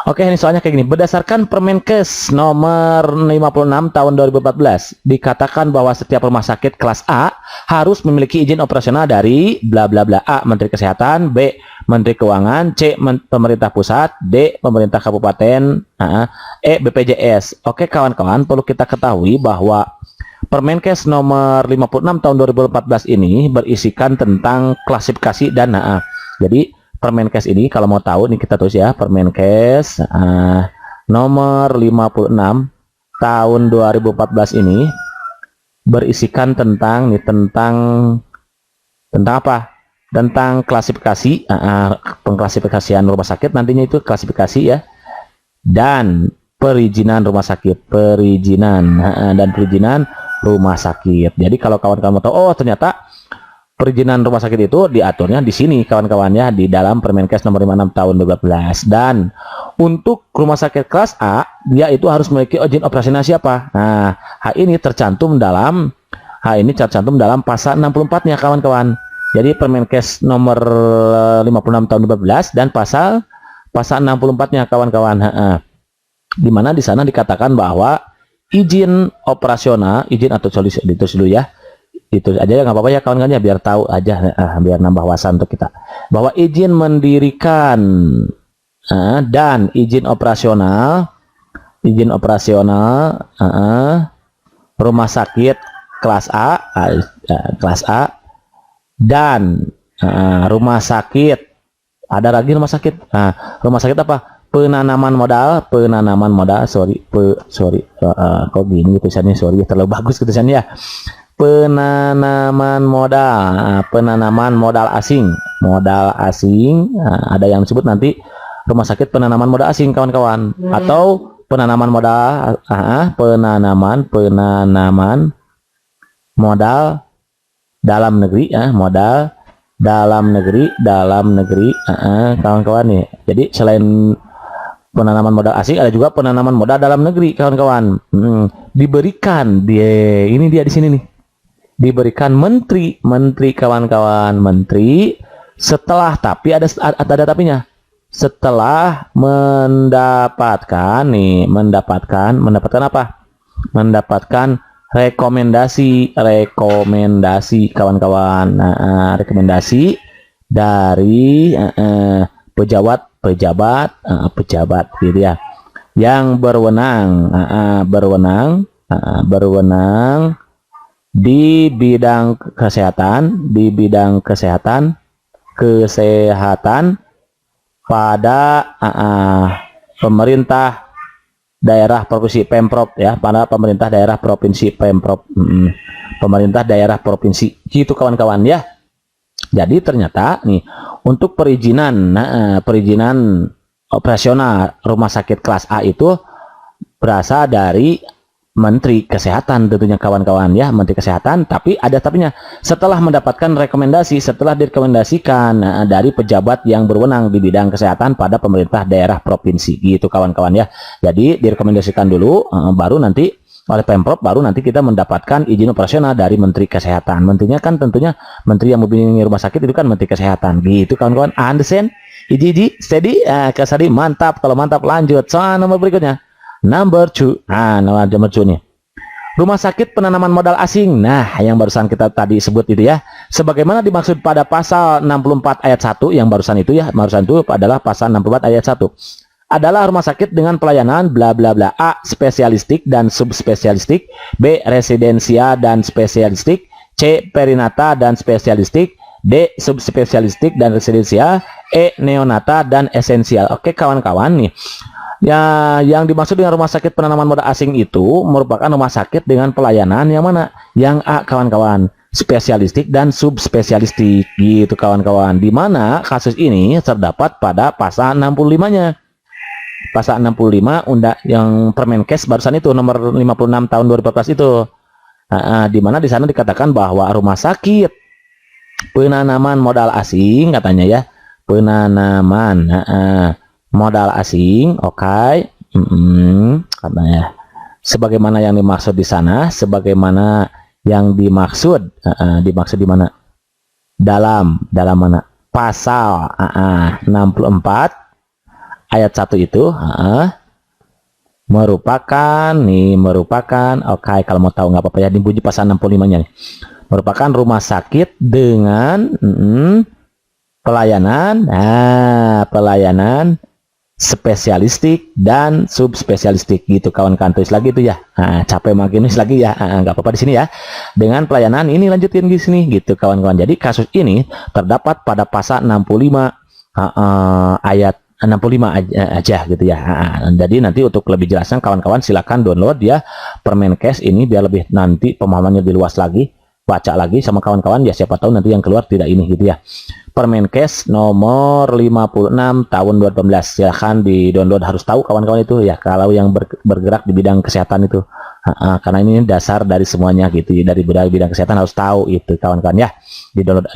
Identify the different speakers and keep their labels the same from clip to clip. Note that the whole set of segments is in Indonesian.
Speaker 1: Oke, ini soalnya kayak gini. Berdasarkan Permenkes nomor 56 tahun 2014, dikatakan bahwa setiap rumah sakit kelas A harus memiliki izin operasional dari bla bla bla. A. Menteri Kesehatan, B. Menteri Keuangan, C. Pemerintah Pusat, D. Pemerintah Kabupaten, E. BPJS. Oke, kawan-kawan, perlu kita ketahui bahwa Permenkes nomor 56 tahun 2014 ini berisikan tentang klasifikasi dana. Jadi Permenkes ini kalau mau tahu nih kita tulis ya, Permenkes nomor 56 tahun 2014 ini berisikan tentang apa? Tentang klasifikasi, pengklasifikasian rumah sakit nantinya itu klasifikasi ya, dan perizinan rumah sakit, perizinan rumah sakit. Jadi kalau kawan-kawan mau tahu, oh ternyata perizinan rumah sakit itu diaturnya di sini kawan-kawan ya, di dalam Permenkes nomor 56 tahun 2012. Dan untuk rumah sakit kelas A, dia itu harus memiliki izin operasional siapa? Nah, hal ini tercantum dalam pasal 64-nya kawan-kawan. Jadi Permenkes nomor 56 tahun 2012 dan pasal 64-nya kawan-kawan. Di mana di sana dikatakan bahwa izin operasional, izin atau ditulis dulu ya. Itu aja ya, nggak apa-apa ya kawan-kawan ya, biar tahu aja, biar nambah wawasan untuk kita, bahwa izin mendirikan dan izin operasional rumah sakit kelas A dan rumah sakit, ada lagi rumah sakit, rumah sakit apa, penanaman modal, kok gini tulisannya, sorry terlalu bagus tulisannya ya. Penanaman modal asing, ada yang disebut nanti rumah sakit penanaman modal asing kawan-kawan, atau penanaman modal modal dalam negeri, kawan-kawan nih. Jadi selain penanaman modal asing ada juga penanaman modal dalam negeri kawan-kawan. Diberikan ini dia di sini nih. Diberikan menteri kawan-kawan, menteri setelah, tapi ada tapinya, setelah mendapatkan apa? Mendapatkan rekomendasi kawan-kawan. Rekomendasi dari pejabat gitu ya, yang berwenang di bidang kesehatan pada pemerintah daerah provinsi Pemprov ya, pada pemerintah daerah provinsi Pemprov, pemerintah daerah provinsi gitu kawan-kawan ya. Jadi ternyata nih untuk perizinan operasional rumah sakit kelas A itu berasal dari Menteri Kesehatan tentunya kawan-kawan ya, Menteri Kesehatan, tapi ada tapinya, setelah mendapatkan rekomendasi, setelah direkomendasikan dari pejabat yang berwenang di bidang kesehatan pada pemerintah daerah provinsi gitu kawan-kawan ya. Jadi direkomendasikan dulu, baru nanti oleh Pemprov, baru nanti kita mendapatkan izin operasional dari Menteri Kesehatan. Menterinya kan tentunya menteri yang membimbing rumah sakit itu kan Menteri Kesehatan gitu kawan-kawan. Understand? Steady, kasadi, mantap. Kalau mantap lanjut soal nomor berikutnya. Number 2. Nomor 2 nih. Rumah sakit penanaman modal asing. Nah, yang barusan kita tadi sebut itu ya. Sebagaimana dimaksud pada pasal 64 ayat 1 yang barusan itu ya. Barusan itu adalah pasal 64 ayat 1. Adalah rumah sakit dengan pelayanan bla bla bla. A. Spesialistik dan subspesialistik. B. Residensial dan spesialistik. C. Perinata dan spesialistik. D. Subspesialistik dan residensial. E. Neonata dan esensial. Oke kawan-kawan nih. Ya, yang dimaksud dengan rumah sakit penanaman modal asing itu merupakan rumah sakit dengan pelayanan yang mana? Yang A kawan-kawan, spesialistik dan subspesialistik gitu kawan-kawan. Di mana kasus ini terdapat pada pasal 65-nya. Pasal 65 yang Permenkes barusan itu nomor 56 tahun 2014 itu. Di mana di sana dikatakan bahwa rumah sakit penanaman modal asing katanya ya. Penanaman modal asing, oke. Katanya sebagaimana yang dimaksud di sana, sebagaimana yang dimaksud di mana? Dalam mana? Pasal 64 ayat 1 itu merupakan oke, kalau mau tahu nggak apa-apa ya, dibunyi pasal 65-nya nih. Merupakan rumah sakit dengan pelayanan spesialistik dan subspesialistik gitu kawan-kawan. Tulis lagi itu ya. Capek makin nulis lagi ya. Nggak apa-apa di sini ya. Dengan pelayanan ini lanjutin di sini gitu kawan-kawan. Jadi kasus ini terdapat pada pasal 65 ayat 65 aja gitu ya. Jadi nanti untuk lebih jelasnya kawan-kawan silakan download ya Permenkes ini biar lebih nanti pemahamannya lebih luas lagi. Baca lagi sama kawan-kawan ya, siapa tahu nanti yang keluar tidak ini gitu ya. Permenkes nomor 56 tahun 2018, silahkan di download, harus tahu kawan-kawan itu ya kalau yang bergerak di bidang kesehatan itu, karena ini dasar dari semuanya gitu ya, dari bidang kesehatan harus tahu itu kawan-kawan ya. Di download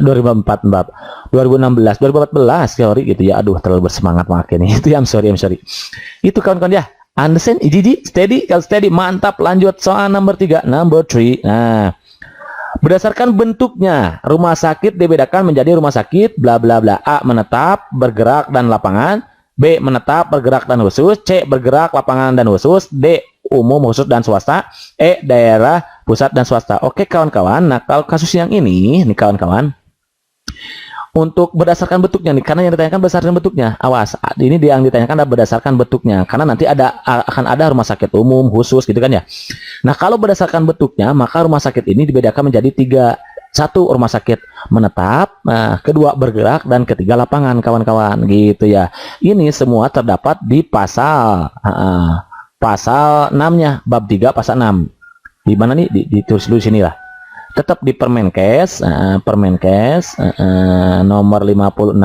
Speaker 1: 2014 sorry gitu ya, aduh terlalu bersemangat makin itu ya, I'm sorry itu kawan-kawan ya. Understand, steady, kalau steady mantap. Lanjut soal number 3. Nah, berdasarkan bentuknya, rumah sakit dibedakan menjadi rumah sakit bla bla bla. A. Menetap, bergerak, dan lapangan. B. Menetap, bergerak, dan khusus. C. Bergerak, lapangan, dan khusus. D. Umum, khusus, dan swasta. E. Daerah, pusat, dan swasta. Oke kawan-kawan, nah kalau kasus yang ini nih kawan-kawan, untuk berdasarkan bentuknya nih, karena yang ditanyakan berdasarkan bentuknya, awas, ini yang ditanyakan adalah berdasarkan bentuknya, karena nanti akan ada rumah sakit umum, khusus gitu kan ya. Nah kalau berdasarkan bentuknya, maka rumah sakit ini dibedakan menjadi 3. 1. Rumah sakit menetap, kedua bergerak, dan ketiga lapangan kawan-kawan gitu ya. Ini semua terdapat di pasal 6-nya, bab 3 pasal 6. Di mana nih? Ditulis dulu sini lah. Tetap di Permenkes nomor 56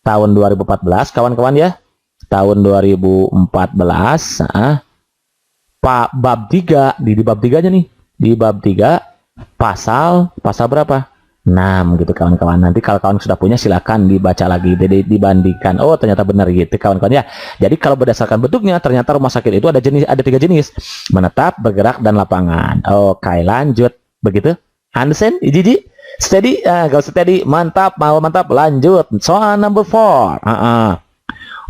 Speaker 1: tahun 2014 kawan-kawan ya, tahun 2014 bab 3 di bab 3-nya nih, di bab 3 pasal berapa? 6 gitu kawan-kawan. Nanti kalau kawan sudah punya silakan dibaca lagi, dibandingkan. Oh ternyata benar gitu kawan-kawan ya. Jadi kalau berdasarkan bentuknya ternyata rumah sakit itu ada 3 jenis, menetap, bergerak, dan lapangan. Oke lanjut. Begitu, understand? Jadi steady, kalau steady, mantap, mau mantap. Lanjut, soal number 4.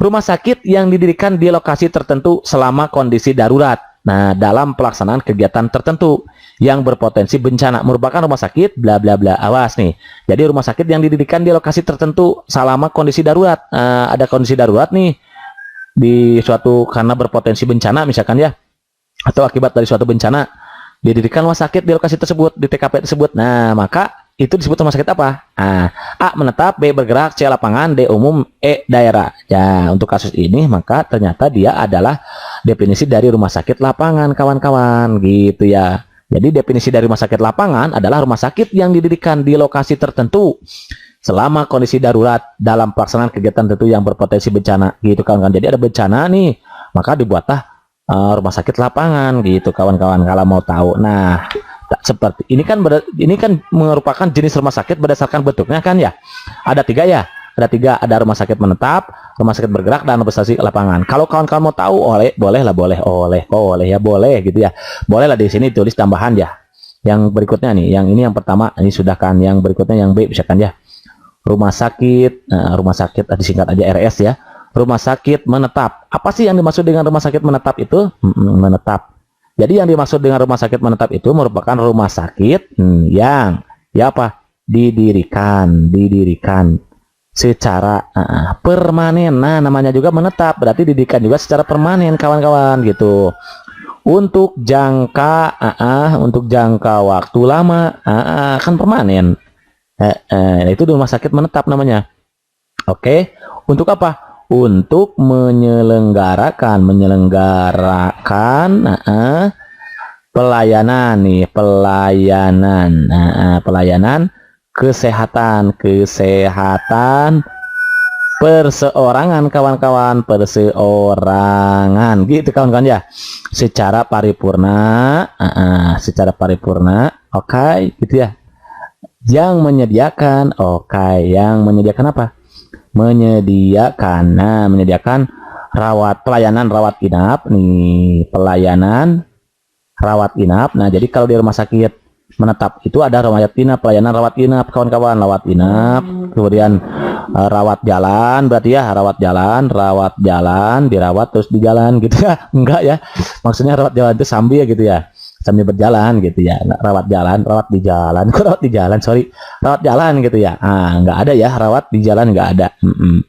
Speaker 1: Rumah sakit yang didirikan di lokasi tertentu selama kondisi darurat. Nah, dalam pelaksanaan kegiatan tertentu yang berpotensi bencana merupakan rumah sakit bla bla bla. Awas nih. Jadi rumah sakit yang didirikan di lokasi tertentu selama kondisi darurat. Ada kondisi darurat nih di suatu karena berpotensi bencana misalkan ya, atau akibat dari suatu bencana. Didirikan rumah sakit di lokasi tersebut, di TKP tersebut. Nah, maka itu disebut rumah sakit apa? A. Menetap, B. Bergerak, C. Lapangan, D. Umum, E. Daerah. Ya, untuk kasus ini maka ternyata dia adalah definisi dari rumah sakit lapangan kawan-kawan gitu ya. Jadi definisi dari rumah sakit lapangan adalah rumah sakit yang didirikan di lokasi tertentu selama kondisi darurat dalam pelaksanaan kegiatan tertentu yang berpotensi bencana gitu kawan-kawan. Jadi ada bencana nih, maka dibuatlah rumah sakit lapangan gitu kawan-kawan kalau mau tahu. Nah seperti ini kan merupakan jenis rumah sakit berdasarkan bentuknya kan ya. Ada 3 ya, ada rumah sakit menetap, rumah sakit bergerak, dan rumah sakit lapangan. Kalau kawan-kawan mau tahu boleh gitu ya, boleh lah di sini tulis tambahan ya. Yang berikutnya nih, yang ini yang pertama ini sudah kan, yang berikutnya yang B misalkan ya, rumah sakit disingkat aja RS ya. Rumah sakit menetap. Apa sih yang dimaksud dengan rumah sakit menetap itu? Menetap. Jadi yang dimaksud dengan rumah sakit menetap itu merupakan rumah sakit yang ya apa? Didirikan secara permanen. Nah, namanya juga menetap, berarti didirikan juga secara permanen kawan-kawan gitu. Untuk jangka waktu lama kan permanen. Itu rumah sakit menetap namanya. Oke. Untuk apa? Untuk menyelenggarakan pelayanan kesehatan perseorangan kawan-kawan, perseorangan gitu kawan-kawan ya, secara paripurna, oke, gitu ya. Yang menyediakan apa? Menyediakan pelayanan rawat inap nih, Nah, jadi kalau di rumah sakit menetap itu ada pelayanan rawat inap kawan-kawan, kemudian rawat jalan berarti ya, rawat jalan, dirawat terus di jalan gitu ya. Enggak ya, maksudnya rawat jalan itu sambil gitu ya, sambil berjalan gitu ya. Rawat jalan, rawat di jalan, kok rawat di jalan, sorry, rawat jalan gitu ya. Nggak ada ya, rawat di jalan nggak ada.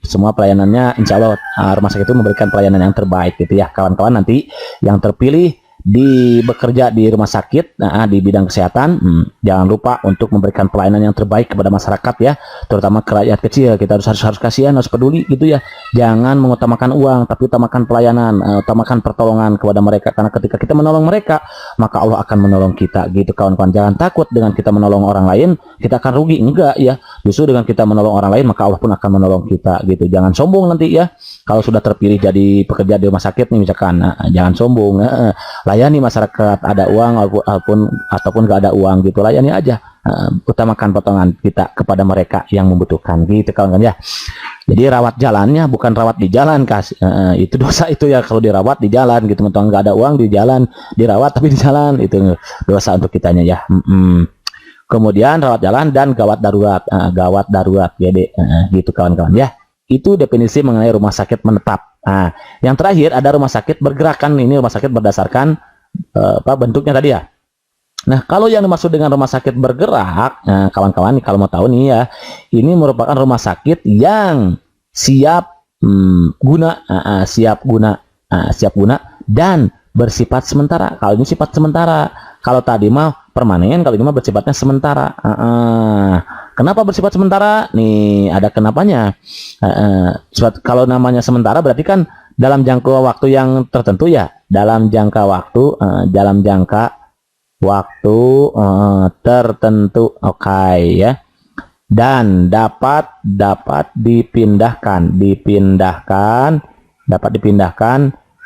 Speaker 1: Semua pelayanannya insya Allah rumah sakit itu memberikan pelayanan yang terbaik gitu ya. Kawan-kawan nanti yang terpilih bekerja di rumah sakit di bidang kesehatan, jangan lupa untuk memberikan pelayanan yang terbaik kepada masyarakat ya, terutama ke rakyat kecil. Kita harus kasihan, harus peduli gitu ya. Jangan mengutamakan uang, tapi utamakan pelayanan, utamakan pertolongan kepada mereka, karena ketika kita menolong mereka, maka Allah akan menolong kita gitu kawan-kawan. Jangan takut dengan kita menolong orang lain kita akan rugi, enggak ya. Justru dengan kita menolong orang lain maka Allah pun akan menolong kita gitu. Jangan sombong nanti ya, kalau sudah terpilih jadi pekerja di rumah sakit nih misalkan, jangan sombong. Layani masyarakat, ada uang ataupun nggak ada uang gitu, layani aja. Utamakan potongan kita kepada mereka yang membutuhkan gitu kawan-kawan ya. Jadi rawat jalannya bukan rawat di jalan, itu dosa itu ya kalau dirawat di jalan gitu, mentang nggak ada uang di jalan, dirawat tapi di jalan, itu dosa untuk kitanya ya. Kemudian rawat jalan dan gawat darurat GD gitu kawan-kawan ya. Itu definisi mengenai rumah sakit menetap. Yang terakhir ada rumah sakit bergerakan. Ini rumah sakit berdasarkan bentuknya tadi ya. Nah, kalau yang dimaksud dengan rumah sakit bergerak, kawan-kawan kalau mau tahu nih ya, ini merupakan rumah sakit yang siap guna dan bersifat sementara. Kalau ini sifat sementara, kalau tadi mah permanen, kalau ini mah bersifatnya sementara. Kenapa bersifat sementara? Nih ada kenapanya. Kalau namanya sementara berarti kan dalam jangka waktu yang tertentu ya, dalam jangka waktu tertentu, oke ya. Dan dapat dipindahkan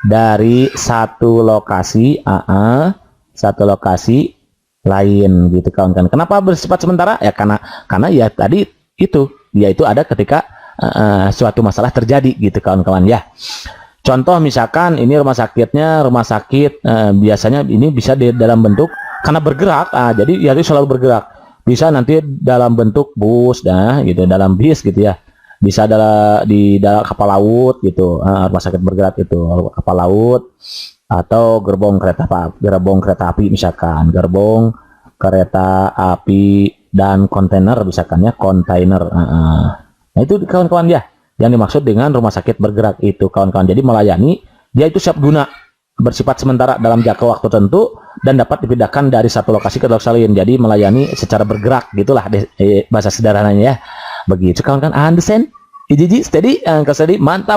Speaker 1: dari satu lokasi lain gitu kawan-kawan. Kenapa bersifat sementara? Ya karena ya tadi itu ada ketika suatu masalah terjadi gitu kawan-kawan ya. Contoh misalkan ini rumah sakit biasanya ini bisa di dalam bentuk karena bergerak, jadi ya itu selalu bergerak. Bisa nanti dalam bentuk bus gitu, dalam bis gitu ya. Bisa di dalam kapal laut gitu, rumah sakit bergerak itu kapal laut, atau gerbong kereta api misalkan, gerbong kereta api dan kontainer misalkan ya, kontainer. Nah itu kawan-kawan ya yang dimaksud dengan rumah sakit bergerak itu kawan-kawan. Jadi melayani, dia itu siap guna, bersifat sementara dalam jangka waktu tertentu dan dapat dipindahkan dari satu lokasi ke lokasi lain. Jadi melayani secara bergerak gitulah bahasa sederhananya ya. Begitu kawan-kawan, understand? Steady, mantap.